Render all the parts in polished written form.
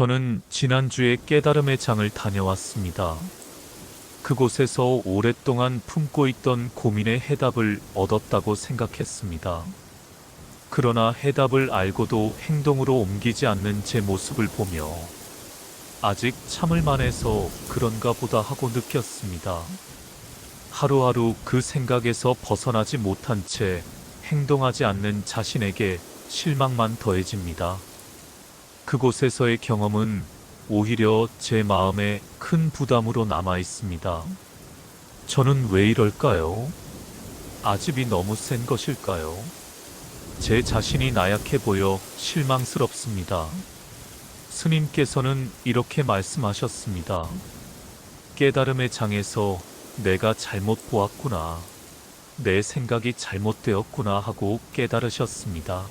저는 지난주에 깨달음의 장을 다녀왔습니다. 그곳에서 오랫동안 품고 있던 고민의 해답을 얻었다고 생각했습니다. 그러나 해답을 알고도 행동으로 옮기지 않는 제 모습을 보며 아직 참을 만해서 그런가 보다 하고 느꼈습니다. 하루하루 그 생각에서 벗어나지 못한 채 행동하지 않는 자신에게 실망만 더해집니다. 그곳에서의 경험은 오히려 제 마음에 큰 부담으로 남아 있습니다. 저는 왜 이럴까요? 아집이 너무 센 것일까요? 제 자신이 나약해 보여 실망스럽습니다. 스님께서는 이렇게 말씀하셨습니다. 깨달음의 장에서 내가 잘못 보았구나. 내 생각이 잘못되었구나 하고 깨달으셨습니다.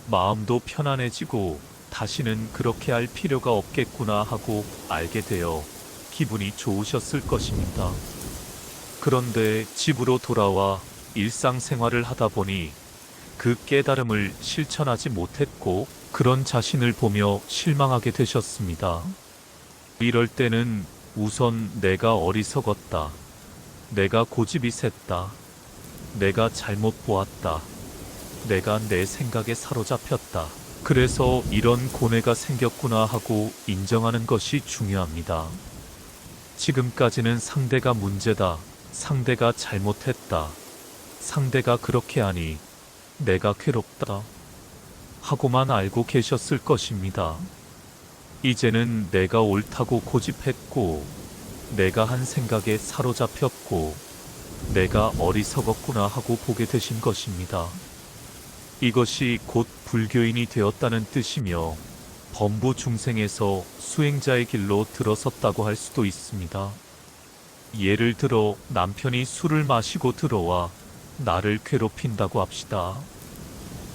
마음도 편안해지고 다시는 그렇게 할 필요가 없겠구나 하고 알게 되어 기분이 좋으셨을 것입니다. 그런데 집으로 돌아와 일상생활을 하다 보니 그 깨달음을 실천하지 못했고 그런 자신을 보며 실망하게 되셨습니다. 이럴 때는 우선 내가 어리석었다. 내가 고집이 셌다. 내가 잘못 보았다. 내가 내 생각에 사로잡혔다. 그래서 이런 고뇌가 생겼구나 하고 인정하는 것이 중요합니다. 지금까지는 상대가 문제다. 상대가 잘못했다. 상대가 그렇게 하니 내가 괴롭다. 하고만 알고 계셨을 것입니다. 이제는 내가 옳다고 고집했고, 내가 한 생각에 사로잡혔고, 내가 어리석었구나 하고 보게 되신 것입니다. 이것이 곧 불교인이 되었다는 뜻이며 범부 중생에서 수행자의 길로 들어섰다고 할 수도 있습니다. 예를 들어 남편이 술을 마시고 들어와 나를 괴롭힌다고 합시다.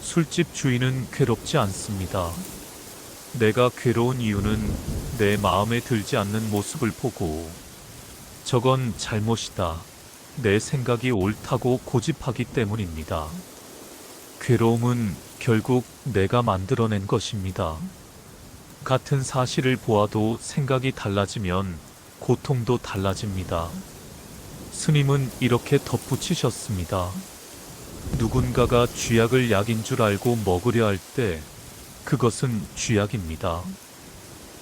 술집 주인은 괴롭지 않습니다. 내가 괴로운 이유는 내 마음에 들지 않는 모습을 보고 저건 잘못이다. 내 생각이 옳다고 고집하기 때문입니다. 괴로움은 결국 내가 만들어낸 것입니다. 같은 사실을 보아도 생각이 달라지면 고통도 달라집니다. 스님은 이렇게 덧붙이셨습니다. 누군가가 쥐약을 약인 줄 알고 먹으려 할 때 그것은 쥐약입니다.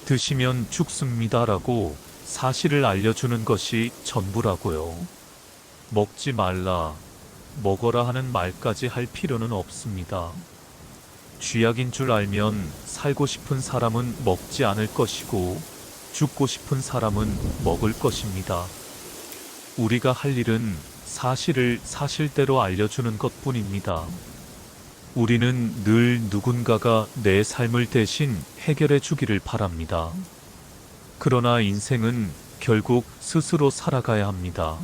드시면 죽습니다라고 사실을 알려주는 것이 전부라고요. 먹지 말라, 먹어라 하는 말까지 할 필요는 없습니다. 쥐약인 줄 알면 살고 싶은 사람은 먹지 않을 것이고 죽고 싶은 사람은 먹을 것입니다. 우리가 할 일은 사실을 사실대로 알려주는 것뿐입니다. 우리는 늘 누군가가 내 삶을 대신 해결해 주기를 바랍니다. 그러나 인생은 결국 스스로 살아가야 합니다.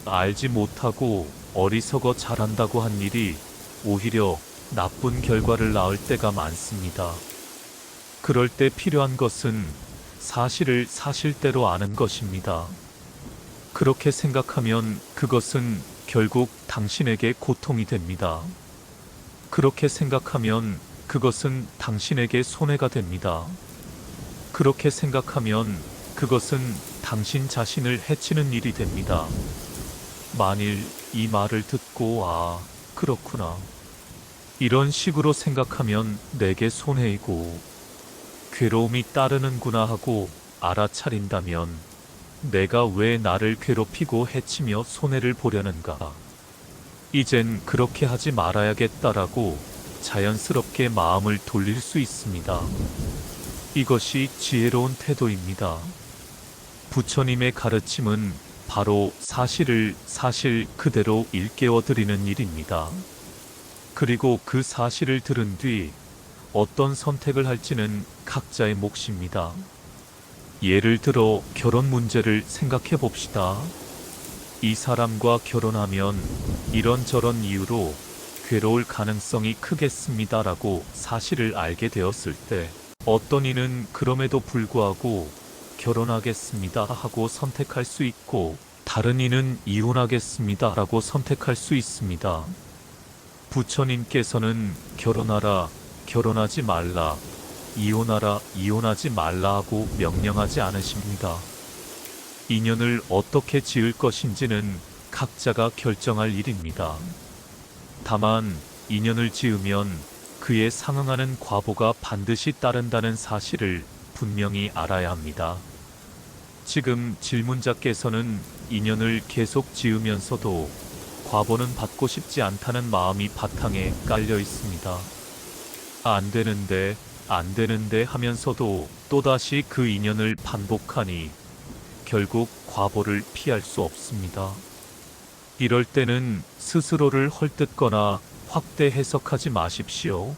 알지 못하고 어리석어 잘한다고 한 일이 오히려 나쁜 결과를 낳을 때가 많습니다. 그럴 때 필요한 것은 사실을 사실대로 아는 것입니다. 그렇게 생각하면 그것은 결국 당신에게 고통이 됩니다. 그렇게 생각하면 그것은 당신에게 손해가 됩니다. 그렇게 생각하면 그것은 당신 자신을 해치는 일이 됩니다. 만일 이 말을 듣고 그렇구나. 이런 식으로 생각하면 내게 손해이고 괴로움이 따르는구나 하고 알아차린다면 내가 왜 나를 괴롭히고 해치며 손해를 보려는가. 이젠 그렇게 하지 말아야겠다라고 자연스럽게 마음을 돌릴 수 있습니다. 이것이 지혜로운 태도입니다. 부처님의 가르침은 바로 사실을 사실 그대로 일깨워 드리는 일입니다. 그리고 그 사실을 들은 뒤 어떤 선택을 할지는 각자의 몫입니다. 예를 들어 결혼 문제를 생각해 봅시다. 이 사람과 결혼하면 이런저런 이유로 괴로울 가능성이 크겠습니다라고 사실을 알게 되었을 때 어떤 이는 그럼에도 불구하고 결혼하겠습니다 하고 선택할 수 있고 다른 이는 이혼하겠습니다 라고 선택할 수 있습니다. 부처님께서는 결혼하라, 결혼하지 말라, 이혼하라, 이혼하지 말라 하고 명령하지 않으십니다. 인연을 어떻게 지을 것인지는 각자가 결정할 일입니다. 다만 인연을 지으면 그에 상응하는 과보가 반드시 따른다는 사실을 분명히 알아야 합니다. 지금 질문자께서는 인연을 계속 지으면서도 과보는 받고 싶지 않다는 마음이 바탕에 깔려 있습니다. 안 되는데 하면서도 또다시 그 인연을 반복하니 결국 과보를 피할 수 없습니다. 이럴 때는 스스로를 헐뜯거나 확대 해석하지 마십시오.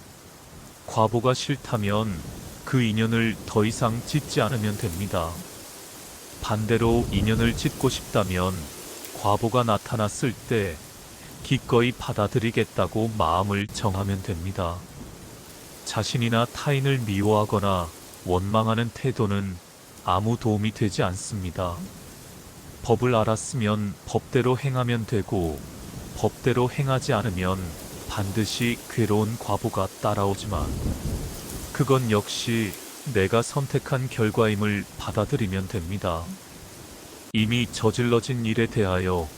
과보가 싫다면 그 인연을 더 이상 짓지 않으면 됩니다. 반대로 인연을 짓고 싶다면 과보가 나타났을 때 기꺼이 받아들이겠다고 마음을 정하면 됩니다. 자신이나 타인을 미워하거나 원망하는 태도는 아무 도움이 되지 않습니다. 법을 알았으면 법대로 행하면 되고, 법대로 행하지 않으면 반드시 괴로운 과보가 따라오지만, 그건 역시 내가 선택한 결과임을 받아들이면 됩니다. 이미 저질러진 일에 대하여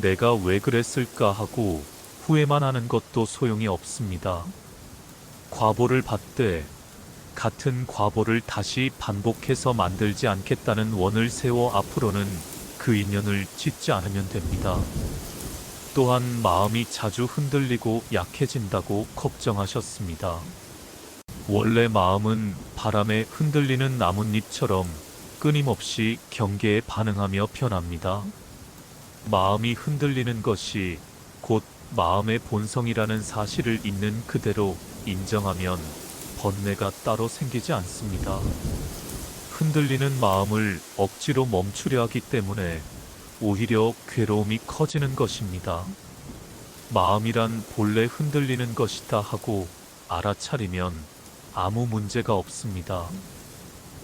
내가 왜 그랬을까 하고 후회만 하는 것도 소용이 없습니다. 과보를 받되 같은 과보를 다시 반복해서 만들지 않겠다는 원을 세워 앞으로는 그 인연을 짓지 않으면 됩니다. 또한 마음이 자주 흔들리고 약해진다고 걱정하셨습니다. 원래 마음은 바람에 흔들리는 나뭇잎처럼 끊임없이 경계에 반응하며 변합니다. 마음이 흔들리는 것이 곧 마음의 본성이라는 사실을 있는 그대로 인정하면 번뇌가 따로 생기지 않습니다. 흔들리는 마음을 억지로 멈추려 하기 때문에 오히려 괴로움이 커지는 것입니다. 마음이란 본래 흔들리는 것이다 하고 알아차리면 아무 문제가 없습니다.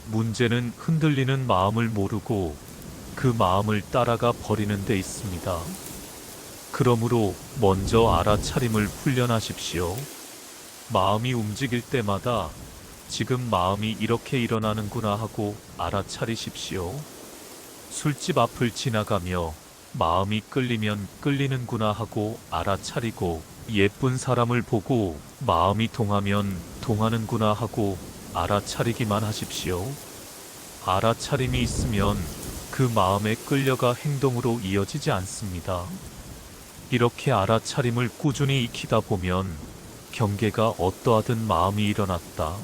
문제는 흔들리는 마음을 모르고 그 마음을 따라가 버리는 데 있습니다. 그러므로 먼저 알아차림을 훈련하십시오. 마음이 움직일 때마다 지금 마음이 이렇게 일어나는구나 하고 알아차리십시오. 술집 앞을 지나가며 마음이 끌리면 끌리는구나 하고 알아차리고, 예쁜 사람을 보고 마음이 동하면 동하는구나 하고 알아차리기만 하십시오. 알아차림이 있으면 그 마음에 끌려가 행동으로 이어지지 않습니다. 이렇게 알아차림을 꾸준히 익히다 보면 경계가 어떠하든 마음이 일어났다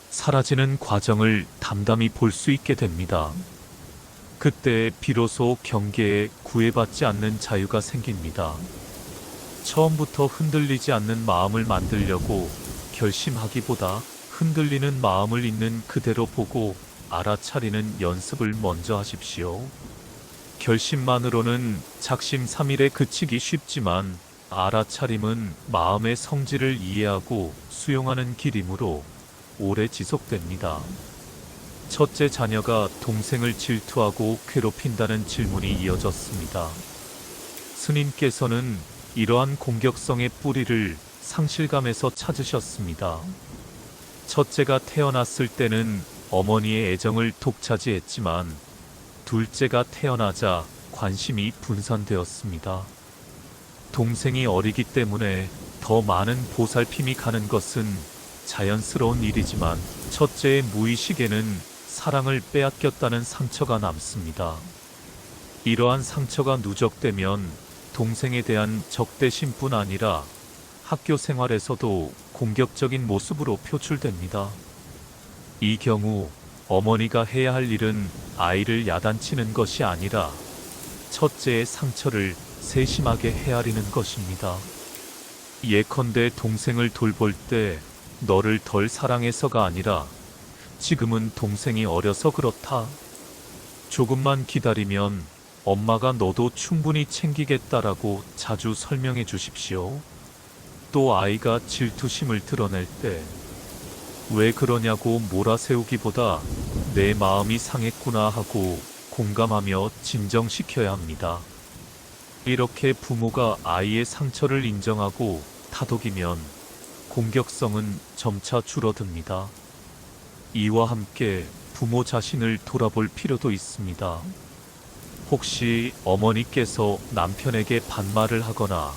사라지는 과정을 담담히 볼 수 있게 됩니다. 그때 비로소 경계에 구애받지 않는 자유가 생깁니다. 처음부터 흔들리지 않는 마음을 만들려고 결심하기보다 흔들리는 마음을 있는 그대로 보고 알아차리는 연습을 먼저 하십시오. 결심만으로는 작심삼일에 그치기 쉽지만 알아차림은 마음의 성질을 이해하고 수용하는 길이므로 오래 지속됩니다. 첫째 자녀가 동생을 질투하고 괴롭힌다는 질문이 이어졌습니다. 스님께서는 이러한 공격성의 뿌리를 상실감에서 찾으셨습니다. 첫째가 태어났을 때는 어머니의 애정을 독차지했지만 둘째가 태어나자 관심이 분산되었습니다. 동생이 어리기 때문에 더 많은 보살핌이 가는 것은 자연스러운 일이지만 첫째의 무의식에는 사랑을 빼앗겼다는 상처가 남습니다. 이러한 상처가 누적되면 동생에 대한 적대심뿐 아니라 학교 생활에서도 공격적인 모습으로 표출됩니다. 이 경우 어머니가 해야 할 일은 아이를 야단치는 것이 아니라 첫째의 상처를 세심하게 헤아리는 것입니다. 예컨대 동생을 돌볼 때 너를 덜 사랑해서가 아니라 지금은 동생이 어려서 그렇다. 조금만 기다리면 엄마가 너도 충분히 챙기겠다라고 자주 설명해 주십시오. 또 아이가 질투심을 드러낼 때 왜 그러냐고 몰아세우기보다 내 마음이 상했구나 하고 공감하며 진정시켜야 합니다. 이렇게 부모가 아이의 상처를 인정하고 다독이면 공격성은 점차 줄어듭니다. 이와 함께 부모 자신을 돌아볼 필요도 있습니다. 혹시 어머니께서 남편에게 반말을 하거나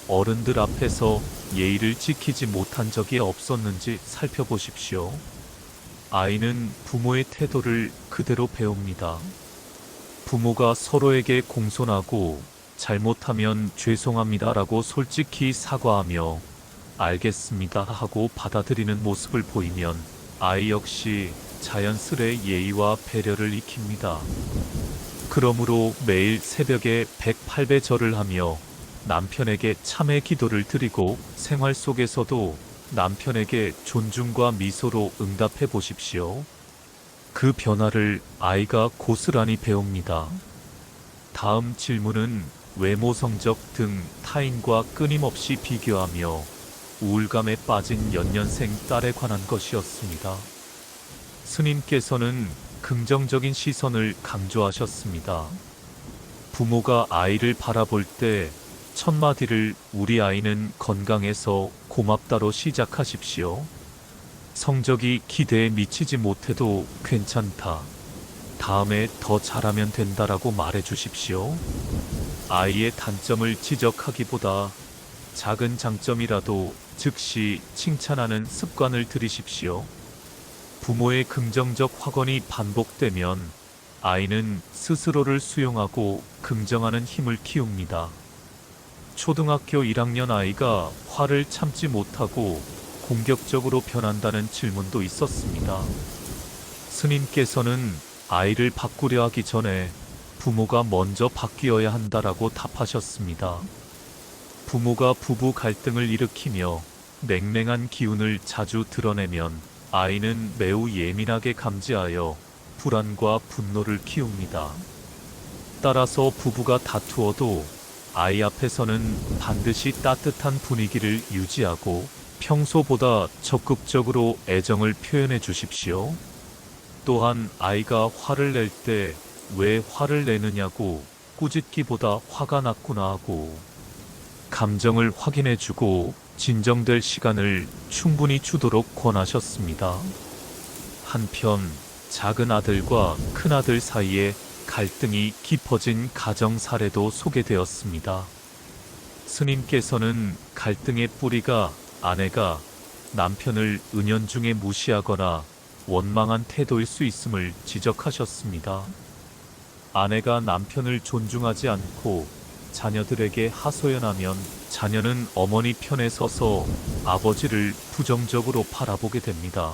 어른들 앞에서 예의를 지키지 못한 적이 없었는지 살펴보십시오. 아이는 부모의 태도를 그대로 배웁니다. 부모가 서로에게 공손하고 잘못하면 죄송합니다라고 솔직히 사과하며 알겠습니다 하고 받아들이는 모습을 보이면 아이 역시 자연스레 예의와 배려를 익힙니다. 그러므로 매일 새벽에 108배 절을 하며 남편에게 참회 기도를 드리고 생활 속에서도 남편에게 존중과 미소로 응답해 보십시오. 그 변화를 아이가 고스란히 배웁니다. 다음 질문은 외모 성적 등 타인과 끊임없이 비교하며 우울감에 빠진 연년생 딸에 관한 것이었습니다. 스님께서는 긍정적인 시선을 강조하셨습니다. 부모가 아이를 바라볼 때 첫 마디를 우리 아이는 건강해서 고맙다로 시작하십시오. 성적이 기대에 미치지 못해도 괜찮다. 다음에 더 잘하면 된다라고 말해 주십시오. 아이의 단점을 지적하기보다 작은 장점이라도 즉시 칭찬하는 습관을 들이십시오. 부모의 긍정적 확언이 반복되면 아이는 스스로를 수용하고 긍정하는 힘을 키웁니다. 초등학교 1학년 아이가 화를 참지 못하고 공격적으로 변한다는 질문도 있었습니다. 스님께서는 아이를 바꾸려 하기 전에 부모가 먼저 바뀌어야 한다라고 답하셨습니다. 부모가 부부 갈등을 일으키며 맹맹한 기운을 자주 드러내면 아이는 매우 예민하게 감지하여 불안과 분노를 키웁니다. 따라서 부부가 다투어도 아이 앞에서는 반드시 따뜻한 분위기를 유지하고 평소보다 적극적으로 애정을 표현해 주십시오. 또한 아이가 화를 낼 때 왜 화를 내느냐고 꾸짖기보다 화가 났구나 하고 감정을 확인해 주고 진정될 시간을 충분히 주도록 권하셨습니다. 한편 작은 아들과 큰 아들 사이에 갈등이 깊어진 가정 사례도 소개되었습니다. 스님께서는 갈등의 뿌리가 아내가 남편을 은연중에 무시하거나 원망한 태도일 수 있음을 지적하셨습니다. 아내가 남편을 존중하지 않고 자녀들에게 하소연하면 자녀는 어머니 편에 서서 아버지를 부정적으로 바라보게 됩니다.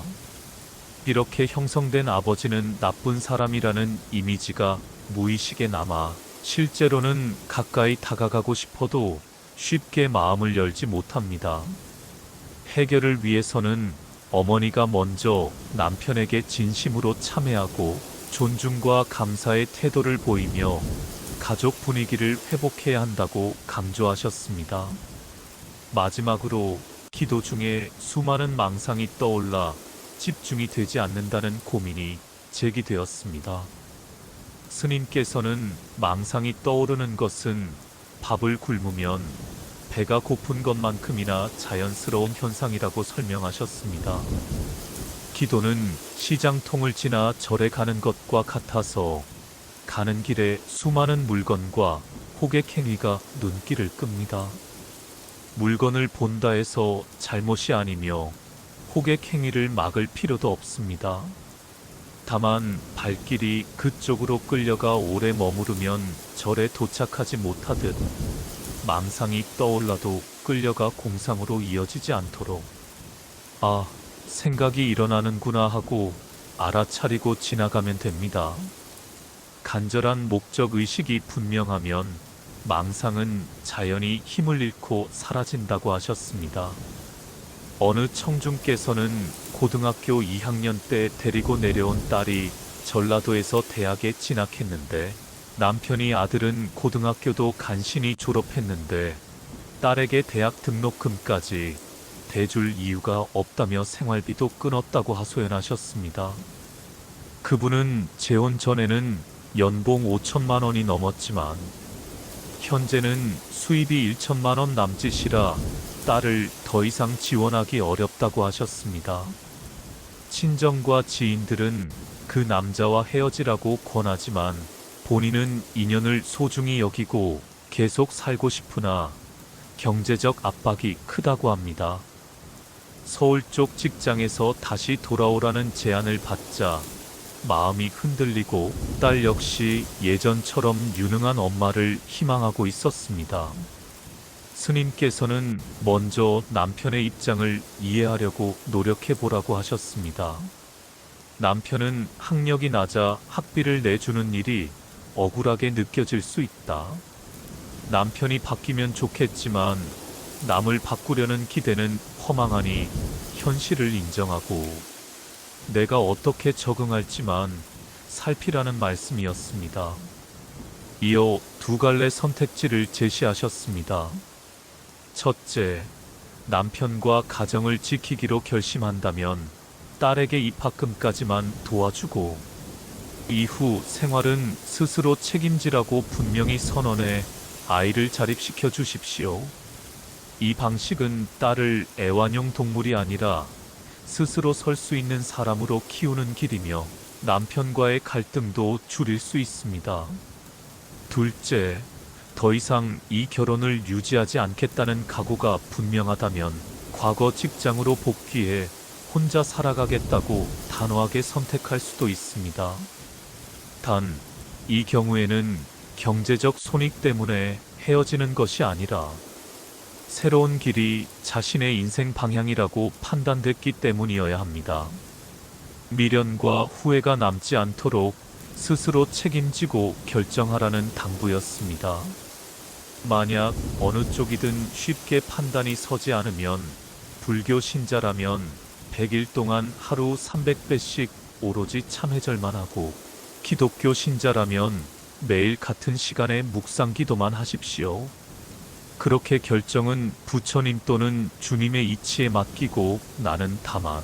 이렇게 형성된 아버지는 나쁜 사람이라는 이미지가 무의식에 남아 실제로는 가까이 다가가고 싶어도 쉽게 마음을 열지 못합니다. 해결을 위해서는 어머니가 먼저 남편에게 진심으로 참회하고 존중과 감사의 태도를 보이며 가족 분위기를 회복해야 한다고 강조하셨습니다. 마지막으로 기도 중에 수많은 망상이 떠올라 집중이 되지 않는다는 고민이 제기되었습니다. 스님께서는 망상이 떠오르는 것은 밥을 굶으면 배가 고픈 것만큼이나 자연스러운 현상이라고 설명하셨습니다. 기도는 시장통을 지나 절에 가는 것과 같아서 가는 길에 수많은 물건과 호객 행위가 눈길을 끕니다. 물건을 본다 해서 잘못이 아니며 호객 행위를 막을 필요도 없습니다. 다만 발길이 그쪽으로 끌려가 오래 머무르면 절에 도착하지 못하듯 망상이 떠올라도 끌려가 공상으로 이어지지 않도록 아, 생각이 일어나는구나 하고 알아차리고 지나가면 됩니다. 간절한 목적 의식이 분명하면 망상은 자연히 힘을 잃고 사라진다고 하셨습니다. 어느 청중께서는 고등학교 2학년 때 데리고 내려온 딸이 전라도에서 대학에 진학했는데 남편이 아들은 고등학교도 간신히 졸업했는데 딸에게 대학 등록금까지 대줄 이유가 없다며 생활비도 끊었다고 하소연하셨습니다. 그분은 재혼 전에는 연봉 5천만 원이 넘었지만 현재는 수입이 1천만 원 남짓이라 딸을 더 이상 지원하기 어렵다고 하셨습니다. 친정과 지인들은 그 남자와 헤어지라고 권하지만 본인은 인연을 소중히 여기고 계속 살고 싶으나 경제적 압박이 크다고 합니다. 서울 쪽 직장에서 다시 돌아오라는 제안을 받자 마음이 흔들리고 딸 역시 예전처럼 유능한 엄마를 희망하고 있었습니다. 스님께서는 먼저 남편의 입장을 이해하려고 노력해보라고 하셨습니다. 남편은 학력이 낮아 학비를 내주는 일이 억울하게 느껴질 수 있다. 남편이 바뀌면 좋겠지만 남을 바꾸려는 기대는 허망하니 현실을 인정하고 내가 어떻게 적응할지만 살피라는 말씀이었습니다. 이어 두 갈래 선택지를 제시하셨습니다. 첫째, 남편과 가정을 지키기로 결심한다면 딸에게 입학금까지만 도와주고 이후 생활은 스스로 책임지라고 분명히 선언해 아이를 자립시켜 주십시오. 이 방식은 딸을 애완용 동물이 아니라 스스로 설 수 있는 사람으로 키우는 길이며 남편과의 갈등도 줄일 수 있습니다. 둘째, 더 이상 이 결혼을 유지하지 않겠다는 각오가 분명하다면 과거 직장으로 복귀해 혼자 살아가겠다고 단호하게 선택할 수도 있습니다. 단, 이 경우에는 경제적 손익 때문에 헤어지는 것이 아니라 새로운 길이 자신의 인생 방향이라고 판단됐기 때문이어야 합니다. 미련과 후회가 남지 않도록 스스로 책임지고 결정하라는 당부였습니다. 만약 어느 쪽이든 쉽게 판단이 서지 않으면 불교 신자라면 100일 동안 하루 300배씩 오로지 참회절만 하고 기독교 신자라면 매일 같은 시간에 묵상 기도만 하십시오. 그렇게 결정은 부처님 또는 주님의 이치에 맡기고 나는 다만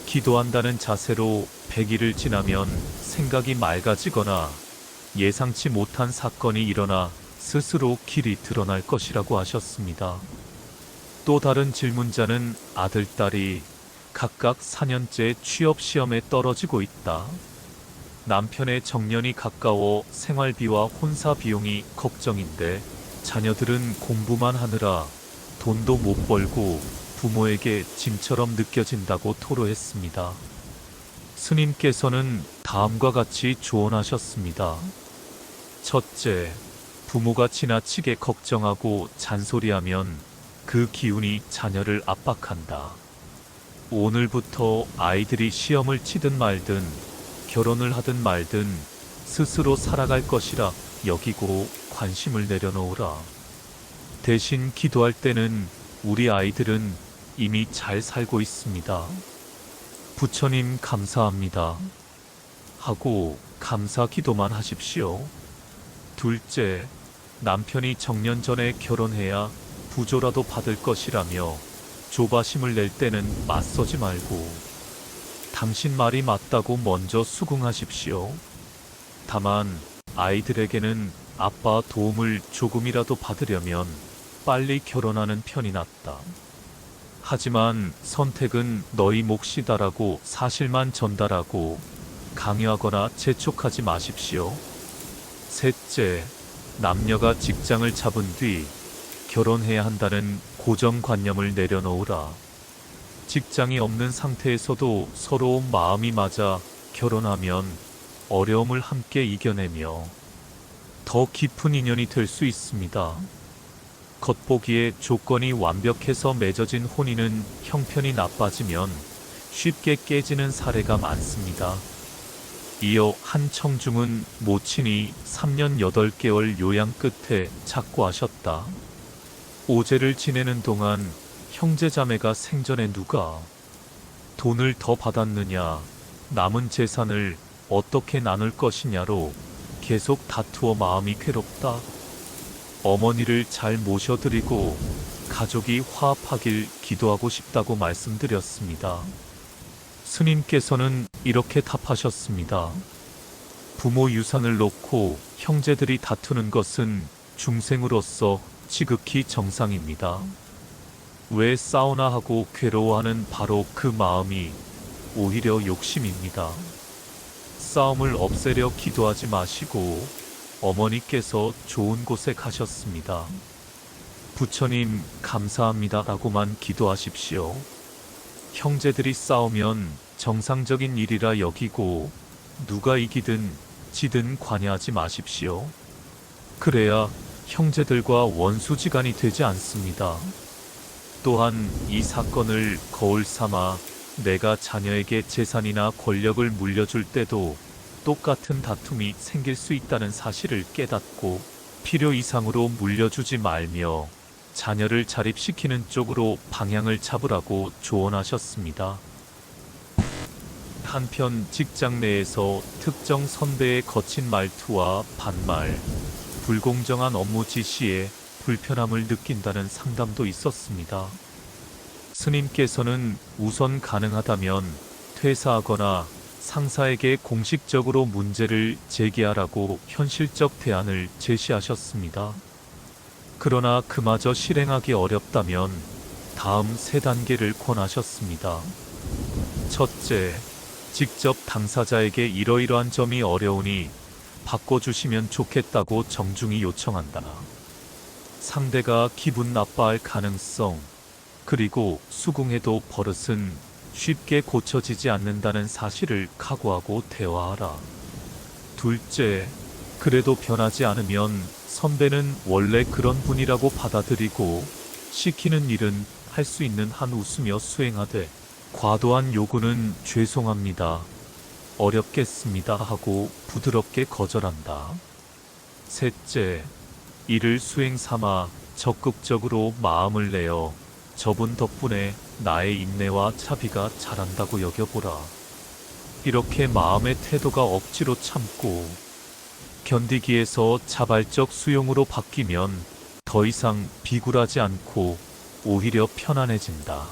기도한다는 자세로 100일을 지나면 생각이 맑아지거나 예상치 못한 사건이 일어나 스스로 길이 드러날 것이라고 하셨습니다. 또 다른 질문자는 아들, 딸이 각각 4년째 취업 시험에 떨어지고 있다. 남편의 정년이 가까워 생활비와 혼사 비용이 걱정인데 자녀들은 공부만 하느라 돈도 못 벌고 부모에게 짐처럼 느껴진다고 토로했습니다. 스님께서는 다음과 같이 조언하셨습니다. 첫째, 부모가 지나치게 걱정하고 잔소리하면 그 기운이 자녀를 압박한다. 오늘부터 아이들이 시험을 치든 말든 결혼을 하든 말든 스스로 살아갈 것이라 여기고 관심을 내려놓으라. 대신 기도할 때는 우리 아이들은 이미 잘 살고 있습니다. 부처님 감사합니다. 하고 감사 기도만 하십시오. 둘째, 남편이 정년 전에 결혼해야 부조라도 받을 것이라며 조바심을 낼 때는 맞서지 말고 당신 말이 맞다고 먼저 수긍하십시오. 다만 아이들에게는 아빠 도움을 조금이라도 받으려면 빨리 결혼하는 편이 낫다. 하지만 선택은 너희 몫이다라고 사실만 전달하고 강요하거나 재촉하지 마십시오. 셋째, 남녀가 직장을 잡은 뒤 결혼해야 한다는 고정관념을 내려놓으라. 직장이 없는 상태에서도 서로 마음이 맞아 결혼하면 어려움을 함께 이겨내며 더 깊은 인연이 될 수 있습니다. 겉보기에 조건이 완벽해서 맺어진 혼인은 형편이 나빠지면 쉽게 깨지는 사례가 많습니다. 이어 한 청중은 모친이 3년 8개월 요양 끝에 착고하셨다. 오제를 지내는 동안 형제자매가 생전에 누가 돈을 더 받았느냐, 남은 재산을 어떻게 나눌 것이냐로 계속 다투어 마음이 괴롭다. 어머니를 잘 모셔드리고 가족이 화합하길 기도하고 싶다고 말씀드렸습니다. 스님께서는 이렇게 답하셨습니다. 부모 유산을 놓고 형제들이 다투는 것은 중생으로서 지극히 정상입니다. 왜 싸우나 하고 괴로워하는 바로 그 마음이 오히려 욕심입니다. 싸움을 없애려 기도하지 마시고 어머니께서 좋은 곳에 가셨습니다. 부처님 감사합니다 라고만 기도하십시오. 형제들이 싸우면 정상적인 일이라 여기고 누가 이기든 지든 관여하지 마십시오. 그래야 형제들과 원수지간이 되지 않습니다. 또한 이 사건을 거울 삼아 내가 자녀에게 재산이나 권력을 물려줄 때도 똑같은 다툼이 생길 수 있다는 사실을 깨닫고 필요 이상으로 물려주지 말며 자녀를 자립시키는 쪽으로 방향을 잡으라고 조언하셨습니다. 한편 직장 내에서 특정 선배의 거친 말투와 반말, 불공정한 업무 지시에 불편함을 느낀다는 상담도 있었습니다. 스님께서는 우선 가능하다면 퇴사하거나 상사에게 공식적으로 문제를 제기하라고 현실적 대안을 제시하셨습니다. 그러나 그마저 실행하기 어렵다면 다음 세 단계를 권하셨습니다. 첫째, 직접 당사자에게 이러이러한 점이 어려우니 바꿔주시면 좋겠다고 정중히 요청한다. 상대가 기분 나빠할 가능성, 그리고 수긍해도 버릇은 쉽게 고쳐지지 않는다는 사실을 각오하고 대화하라. 둘째, 그래도 변하지 않으면 선배는 원래 그런 분이라고 받아들이고 시키는 일은 할 수 있는 한 웃으며 수행하되 과도한 요구는 죄송합니다. 어렵겠습니다 하고 부드럽게 거절한다. 셋째, 이를 수행 삼아 적극적으로 마음을 내어 저분 덕분에 나의 인내와 차비가 자란다고 여겨보라. 이렇게 마음의 태도가 억지로 참고 견디기에서 자발적 수용으로 바뀌면 더 이상 비굴하지 않고 오히려 편안해진다.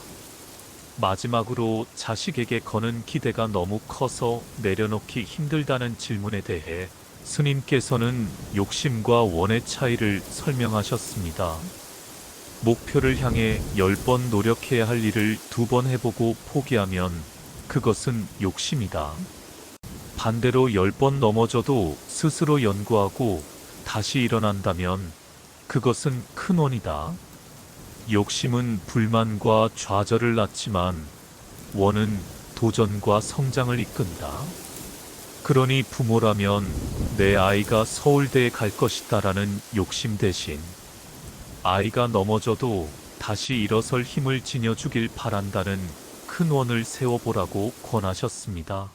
마지막으로 자식에게 거는 기대가 너무 커서 내려놓기 힘들다는 질문에 대해 스님께서는 욕심과 원의 차이를 설명하셨습니다. 목표를 향해 10번 노력해야 할 일을 2번 해보고 포기하면 그것은 욕심이다. 반대로 10번 넘어져도 스스로 연구하고 다시 일어난다면 그것은 큰 원이다. 욕심은 불만과 좌절을 낳지만 원은 도전과 성장을 이끈다. 그러니 부모라면 내 아이가 서울대에 갈 것이다라는 욕심 대신 아이가 넘어져도 다시 일어설 힘을 지녀주길 바란다는 큰 원을 세워보라고 권하셨습니다.